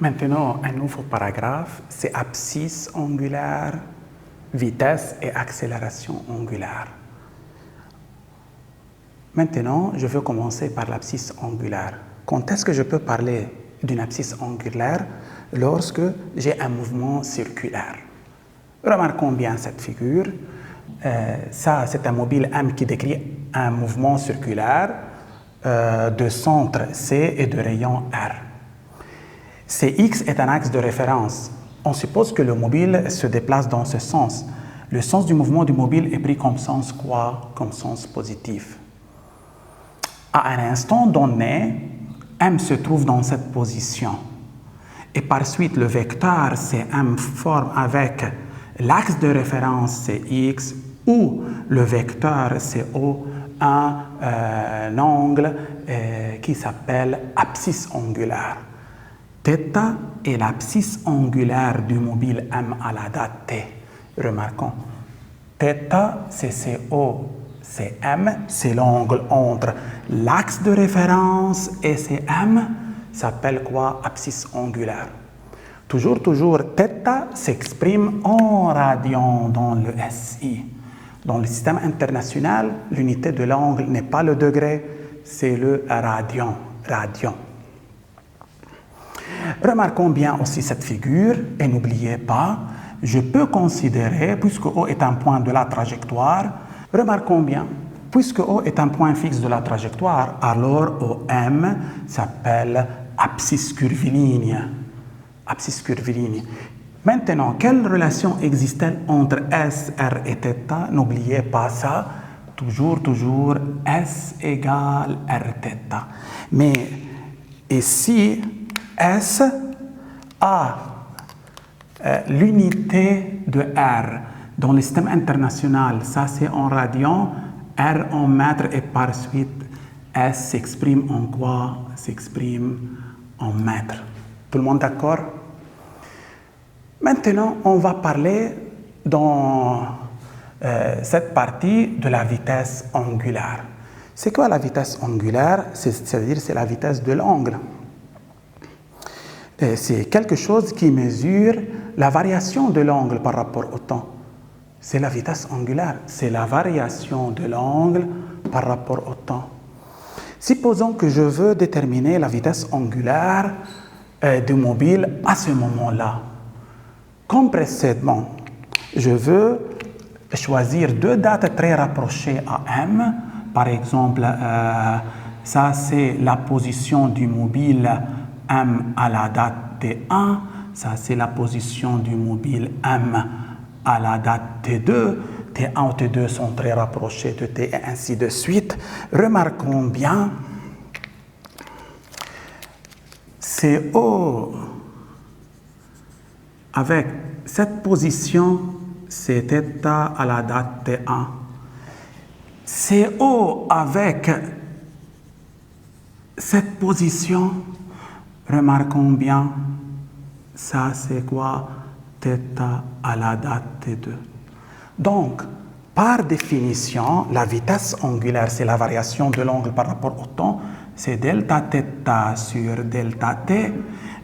Maintenant, un nouveau paragraphe, c'est abscisse angulaire, vitesse et accélération angulaire. Maintenant, je veux commencer par l'abscisse angulaire. Quand est-ce que je peux parler d'une abscisse angulaire? Lorsque j'ai un mouvement circulaire. Remarquons bien cette figure. Ça, c'est un mobile M qui décrit un mouvement circulaire de centre C et de rayon R. Cx est un axe de référence. On suppose que le mobile se déplace dans ce sens. Le sens du mouvement du mobile est pris comme sens quoi? Comme sens positif. À un instant donné, M se trouve dans cette position. Et par suite, le vecteur Cm forme avec l'axe de référence Cx ou le vecteur CO un angle qui s'appelle abscisse angulaire. Θ est l'abscisse angulaire du mobile M à la date T. Remarquons, θ c'est CO, Cm, c'est l'angle entre l'axe de référence et Cm, s'appelle quoi? Abscisse angulaire. Toujours, θ s'exprime en radian dans le SI. Dans le système international, l'unité de l'angle n'est pas le degré, c'est le radian. Remarquons bien aussi cette figure et n'oubliez pas, je peux considérer, puisque O est un point de la trajectoire, remarquons bien, puisque O est un point fixe de la trajectoire, alors OM s'appelle abscisse curviligne. Maintenant, quelle relation existe-t-elle entre S, R et θ? N'oubliez pas ça. Toujours, S égale Rθ. Mais ici, S a l'unité de R dans le système international. Ça, c'est en radian, R en mètres et par suite, S s'exprime en quoi? S'exprime en mètres. Tout le monde d'accord? Maintenant, on va parler dans cette partie de la vitesse angulaire. C'est quoi la vitesse angulaire? C'est-à-dire c'est la vitesse de l'angle. C'est quelque chose qui mesure la variation de l'angle par rapport au temps. C'est la vitesse angulaire, c'est la variation de l'angle par rapport au temps. Supposons que je veux déterminer la vitesse angulaire du mobile à ce moment-là. Comme précédemment, je veux choisir deux dates très rapprochées à M. Par exemple, ça c'est la position du mobile M à la date T1. Ça c'est la position du mobile M à la date T2. T1 ou T2 sont très rapprochés de T et ainsi de suite. Remarquons bien, CO avec cette position, c'est θ à la date T1. CO avec cette position, remarquons bien, ça c'est quoi? θ à la date T2. Donc, par définition, la vitesse angulaire, c'est la variation de l'angle par rapport au temps, c'est delta θ sur delta t,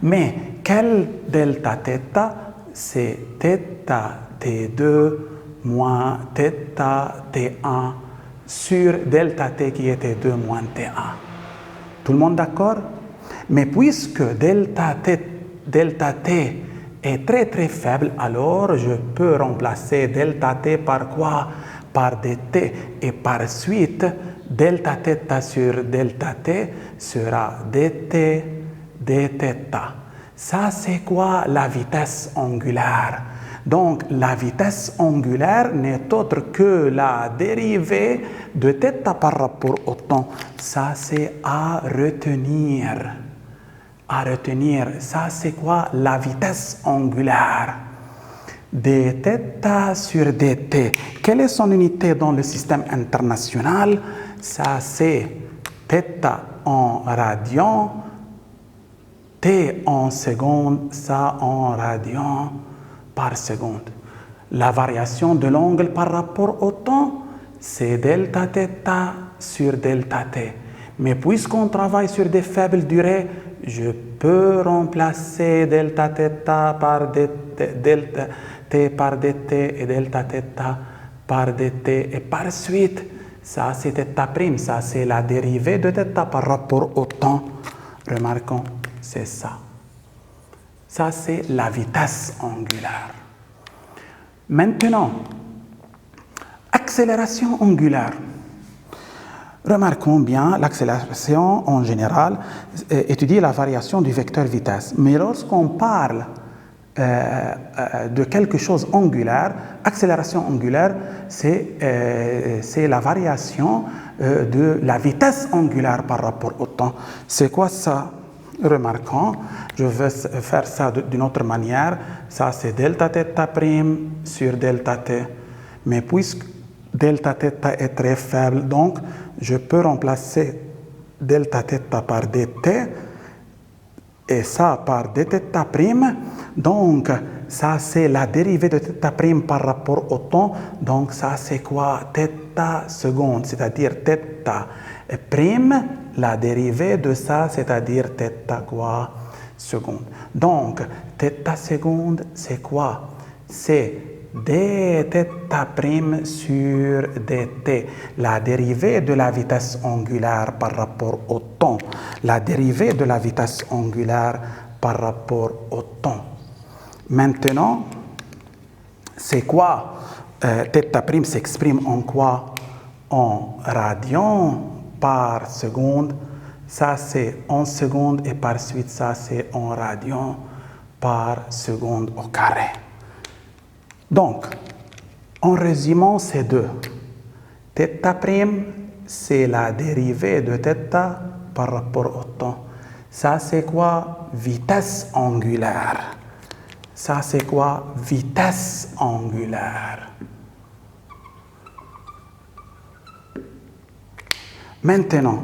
mais quel delta θ? C'est θ t2 moins θ t1 sur delta t qui est t2 moins t1. Tout le monde d'accord? Mais puisque delta t est très faible, alors je peux remplacer delta t par quoi? Par dt. Et par suite, delta θ sur delta t sera dt dθ. Ça, c'est quoi la vitesse angulaire? Donc, la vitesse angulaire n'est autre que la dérivée de θ par rapport au temps. Ça, c'est à retenir. Ça, c'est quoi la vitesse angulaire? dθ sur dt. Quelle est son unité dans le système international? Ça, c'est θ en radian, t en seconde, ça en radian par seconde. La variation de l'angle par rapport au temps, c'est delta θ sur delta t. Mais puisqu'on travaille sur des faibles durées, je peux remplacer delta θ par delta t par dt et delta θ par dt et par suite, ça c'est θ', ça c'est la dérivée de θ par rapport au temps. Remarquons, c'est ça. Ça c'est la vitesse angulaire. Maintenant, accélération angulaire. Remarquons bien, l'accélération en général étudie la variation du vecteur vitesse. Mais lorsqu'on parle de quelque chose angulaire, accélération angulaire, c'est la variation de la vitesse angulaire par rapport au temps. C'est quoi ça? Remarquons, je vais faire ça d'une autre manière. Ça, c'est delta θ' sur delta t. Mais puisque delta θ est très faible, donc je peux remplacer delta θ par dt et ça par dθ'. Donc, ça c'est la dérivée de θ' par rapport au temps. Donc, ça c'est quoi? θ seconde, c'est-à-dire θ', la dérivée de ça, c'est-à-dire θ quoi? Seconde. Donc, θ seconde, c'est quoi? C'est dθ' sur dt, la dérivée de la vitesse angulaire par rapport au temps. La dérivée de la vitesse angulaire par rapport au temps. Maintenant, c'est quoi? θ' s'exprime en quoi? En radians par seconde. Ça, c'est en seconde et par suite, ça, c'est en radians par seconde au carré. Donc, en résumant ces deux, θ', c'est la dérivée de θ par rapport au temps. Ça, c'est quoi? Vitesse angulaire. Ça, c'est quoi? Vitesse angulaire. Maintenant,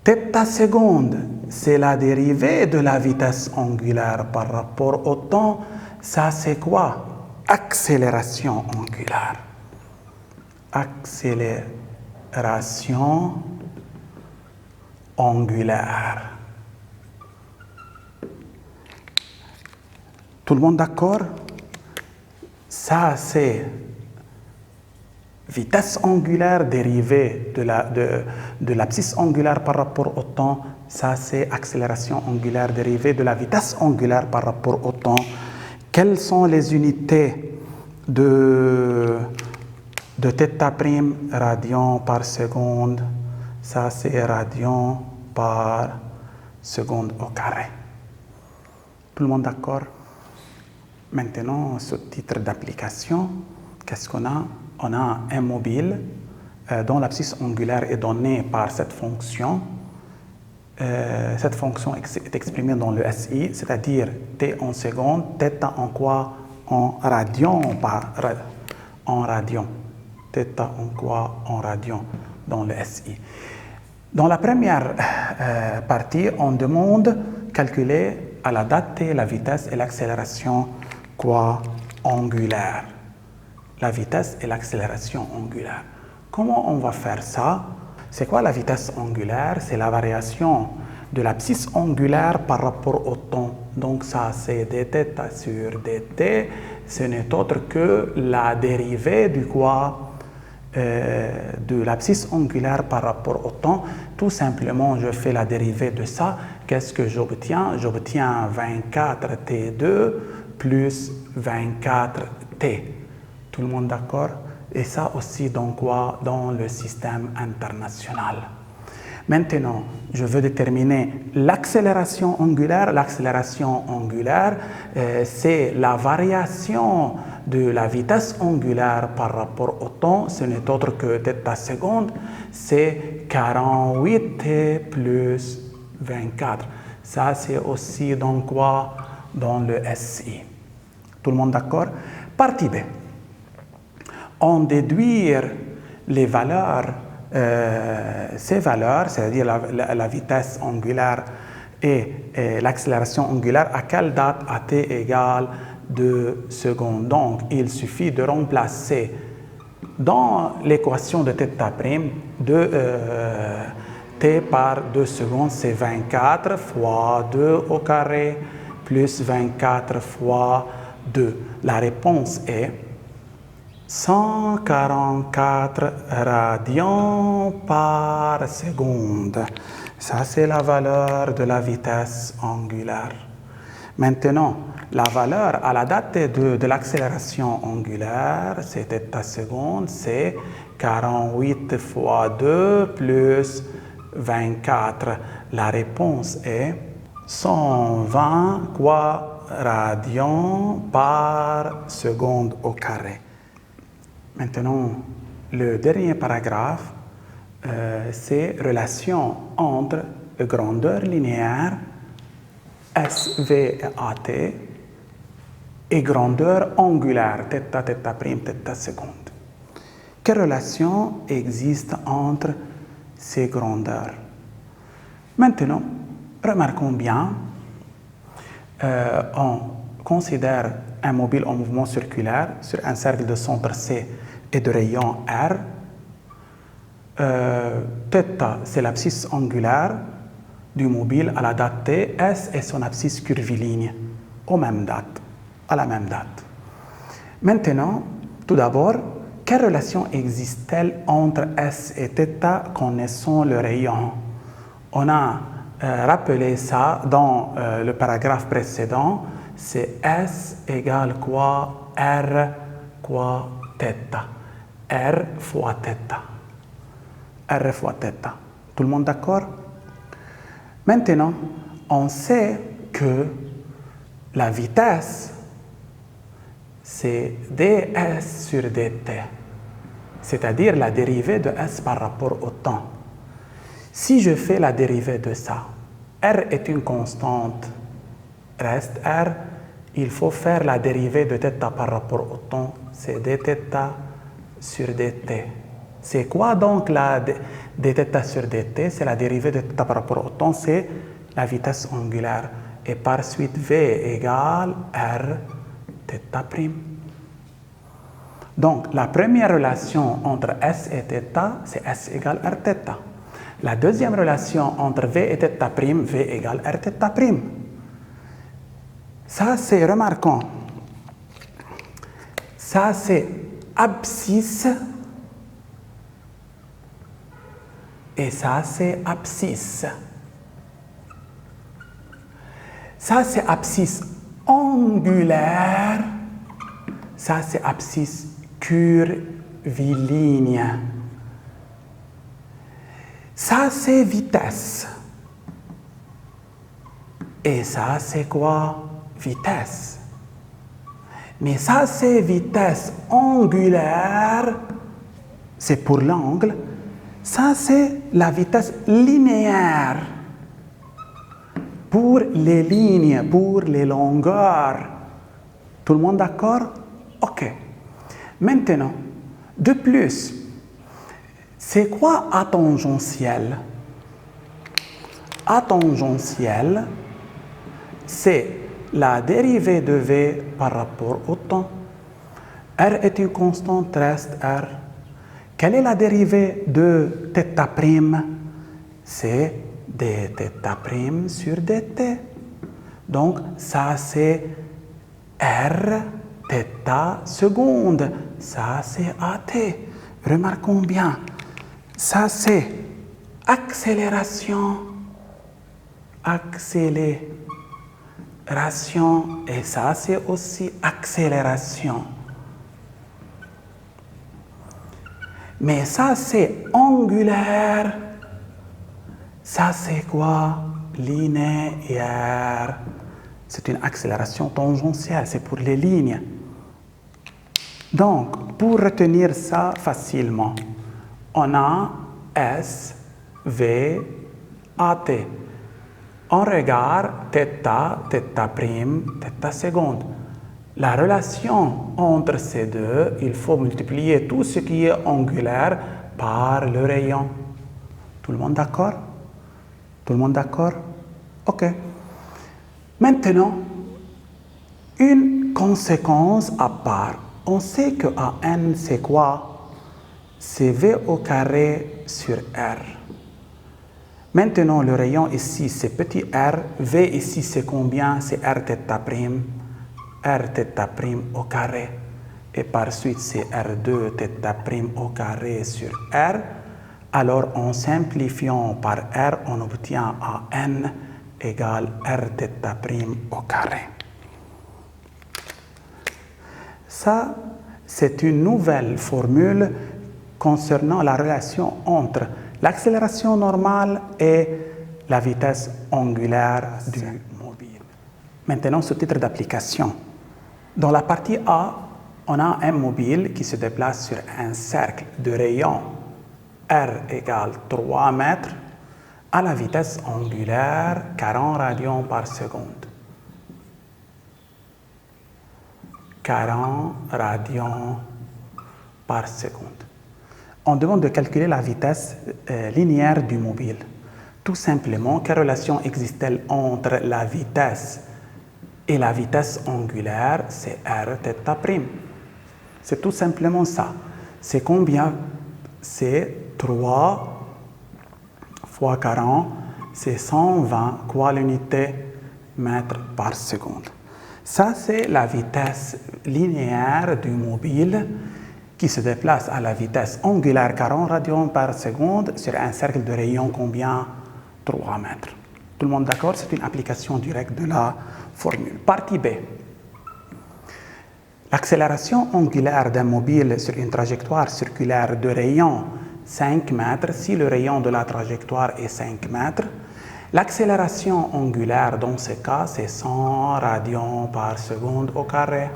θ seconde, c'est la dérivée de la vitesse angulaire par rapport au temps. Ça, c'est quoi? Accélération angulaire. Accélération angulaire. Tout le monde d'accord? Ça, c'est vitesse angulaire dérivée de l'abscisse angulaire par rapport au temps. Ça, c'est accélération angulaire dérivée de la vitesse angulaire par rapport au temps. Quelles sont les unités de θ'? Radians par seconde. Ça, c'est radians par seconde au carré. Tout le monde d'accord? Maintenant, ce titre d'application, qu'est-ce qu'on a? On a un mobile dont l'abscisse angulaire est donnée par cette fonction. Cette fonction est exprimée dans le SI, c'est-à-dire t en seconde, θ en quoi? En radian, en radian. θ en quoi? En radian dans le SI. Dans la première partie, on demande calculer à la date t la vitesse et l'accélération quoi? Angulaire. La vitesse et l'accélération angulaire. Comment on va faire ça? C'est quoi la vitesse angulaire? C'est la variation de l'abscisse angulaire par rapport au temps. Donc ça, c'est dθ sur dt. Ce n'est autre que la dérivée du quoi? De l'abscisse angulaire par rapport au temps. Tout simplement, je fais la dérivée de ça. Qu'est-ce que j'obtiens? J'obtiens 24t2 plus 24t. Tout le monde d'accord? Et ça aussi dans quoi? Dans le système international. Maintenant, je veux déterminer l'accélération angulaire. L'accélération angulaire, c'est la variation de la vitesse angulaire par rapport au temps. Ce n'est autre que θ seconde. C'est 48t plus 24. Ça, c'est aussi dans quoi? Dans le SI. Tout le monde d'accord? Partie B. On déduit les valeurs, ces valeurs, c'est-à-dire la vitesse angulaire et l'accélération angulaire, à quelle date? À t égale 2 secondes. Donc, il suffit de remplacer dans l'équation de θ', t par 2 secondes, c'est 24 fois 2 au carré plus 24 fois 2. La réponse est 144 radians par seconde. Ça, c'est la valeur de la vitesse angulaire. Maintenant, la valeur à la date de l'accélération angulaire, c'est θ seconde, c'est 48 fois 2 plus 24. La réponse est 120 radians par seconde au carré. Maintenant, le dernier paragraphe, c'est relation entre grandeur linéaire SV et AT et grandeur angulaire, θ, θ', θ seconde. Quelle relation existe entre ces grandeurs? Maintenant, remarquons bien, on considère un mobile en mouvement circulaire sur un cercle de centre C et de rayon R. θ, c'est l'abscisse angulaire du mobile à la date T, S est son abscisse curviligne à la même date. Maintenant, tout d'abord, quelle relation existe-t-elle entre S et θ connaissant le rayon? On a rappelé ça dans le paragraphe précédent, c'est S égale quoi? R quoi θ. R fois θ. R fois θ. Tout le monde d'accord? Maintenant, on sait que la vitesse, c'est ds sur dt, c'est-à-dire la dérivée de s par rapport au temps. Si je fais la dérivée de ça, r est une constante, reste r, il faut faire la dérivée de θ par rapport au temps, c'est dθ sur dt. C'est quoi donc la dθ sur dt? C'est la dérivée de θ par rapport au temps, c'est la vitesse angulaire. Et par suite, v égale r θ'. Donc, la première relation entre s et θ, c'est s égale r θ. La deuxième relation entre v et θ', v égale r θ'. Ça, c'est remarquant. Ça, c'est abscisse. Et ça, c'est abscisse. Ça, c'est abscisse angulaire. Ça, c'est abscisse curviligne. Ça, c'est vitesse. Et ça, c'est quoi? Vitesse. Mais ça, c'est vitesse angulaire. C'est pour l'angle. Ça, c'est la vitesse linéaire. Pour les lignes, pour les longueurs. Tout le monde d'accord? OK. Maintenant, de plus, c'est quoi atangentiel? Atangentiel, c'est la dérivée de v par rapport au temps. R est une constante, reste R. Quelle est la dérivée de θ'? C'est dθ' sur dt. Donc, ça c'est r θ seconde. Ça c'est at. Remarquons bien. Ça c'est accélération. Accélération. Et ça c'est aussi accélération. Mais ça c'est angulaire. Ça, c'est quoi? Linéaire. C'est une accélération tangentielle, c'est pour les lignes. Donc, pour retenir ça facilement, on a S, V, AT. On regarde θ, θ', θ seconde. La relation entre ces deux, il faut multiplier tout ce qui est angulaire par le rayon. Tout le monde d'accord? Tout le monde d'accord? OK. Maintenant, une conséquence à part. On sait que AN, c'est quoi? C'est V au carré sur R. Maintenant, le rayon ici, c'est petit r. V ici, c'est combien? C'est r θ'. R θ' au carré. Et par suite, c'est R2 θ' au carré sur R. Alors, en simplifiant par R, on obtient N égale R θ' au carré. Ça, c'est une nouvelle formule concernant la relation entre l'accélération normale et la vitesse angulaire du mobile. Maintenant, ce titre d'application. Dans la partie A, on a un mobile qui se déplace sur un cercle de rayon R égale 3 mètres à la vitesse angulaire 40 radians par seconde. 40 radians par seconde. On demande de calculer la vitesse linéaire du mobile. Tout simplement, quelle relation existe-t-elle entre la vitesse et la vitesse angulaire? C'est R θ'. C'est tout simplement ça. C'est combien? C'est 3 fois 40, c'est 120 quoi l'unité mètre par seconde. Ça, c'est la vitesse linéaire du mobile qui se déplace à la vitesse angulaire 40 radians par seconde sur un cercle de rayon combien? 3 mètres. Tout le monde d'accord? C'est une application directe de la formule. Partie B. L'accélération angulaire d'un mobile sur une trajectoire circulaire de rayon 5 mètres, si le rayon de la trajectoire est 5 mètres, l'accélération angulaire dans ce cas, c'est 100 radians par seconde au carré.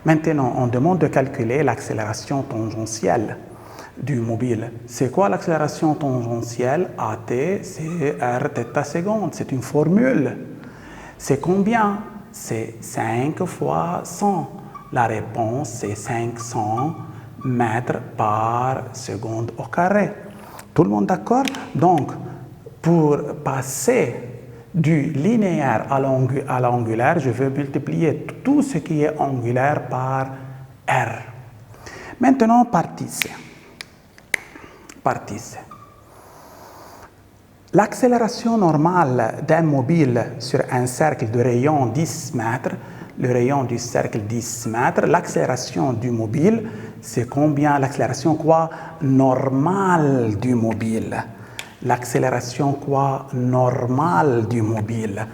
Maintenant, on demande de calculer l'accélération tangentielle du mobile. C'est quoi l'accélération tangentielle? AT, c'est R θ seconde. C'est une formule. C'est combien? C'est 5 fois 100. La réponse, c'est 500 mètres par seconde au carré. Tout le monde d'accord? Donc, pour passer du linéaire à l'angulaire, je vais multiplier tout ce qui est angulaire par R. Maintenant, partie C. Partie C. L'accélération normale d'un mobile sur un cercle de rayon 10 mètres, le rayon du cercle 10 mètres, l'accélération du mobile, c'est combien? L'accélération quoi? Normale du mobile. L'accélération quoi? Normale du mobile.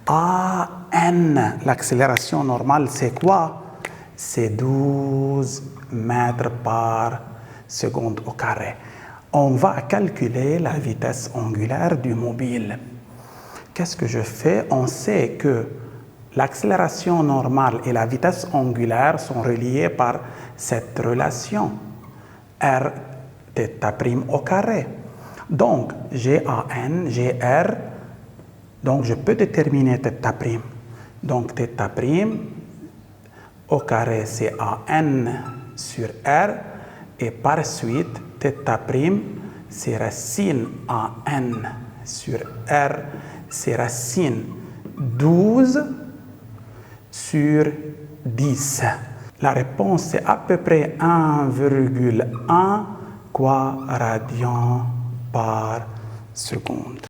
AN, l'accélération normale, c'est quoi? C'est 12 mètres par seconde au carré. On va calculer la vitesse angulaire du mobile. Qu'est-ce que je fais? On sait que l'accélération normale et la vitesse angulaire sont reliées par cette relation R θ' au carré. Donc, j'ai AN, j'ai R, donc je peux déterminer θ'. Donc, θ' au carré, c'est AN sur R, et par suite, θ', c'est racine AN sur R, c'est racine 12 sur 10. La réponse, c'est à peu près 1,1 quoi radian par seconde.